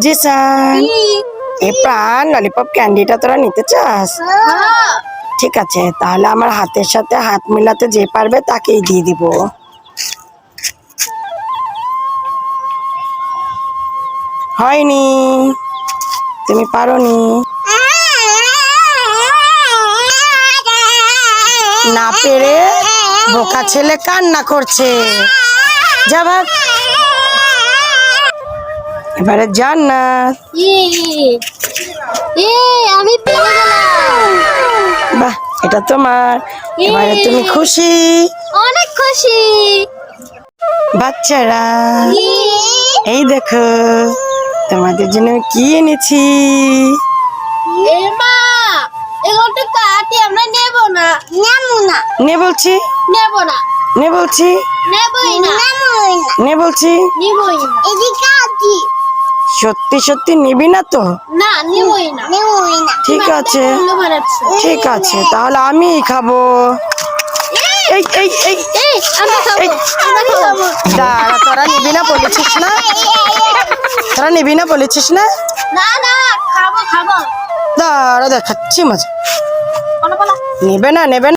জিসান এই প্রাণ ললিপপ ক্যান্ডিটা তোরা নিতে চাস? ঠিক আছে, তাহলে আমার হাতের সাথে হাত মিলাতে যে পারবে তাকেই দিয়ে দিব। হয়নি, তুমি পারোনি। না পেরে বোকা ছেলে কান্না করছে। যা ভাগ। এবারে জান্নাত। আমি পেরে গেলাম। বাহ, এটা তোমার। এবারে তুমি খুশি? অনেক খুশি। বাচ্চারা এই দেখো তোমাদের জন্য আমি কি এনেছি। মা এগুলো কাটি আমরা নেব না। নে বলছি, নেব না। নে বলছি, নেবই না। নে বলছি। নিবই না। এদিকে কাটি। সত্যি সত্যি নিবি না তো? না, নিবই না। নিবই না। ঠিক আছে, ঠিক আছে, তাহলে আমিই খাবো। এই এই এই আমরা খাবো। আমরা খাবো। দাঁড়া, তোরা নিবি না বলেছিস না? তোরা নিবি না বলেছিস না? না না, খাবো খাবো। দাঁড়া দেখাচ্ছি মজা। বলো বলো। নেবে না, নেবে না।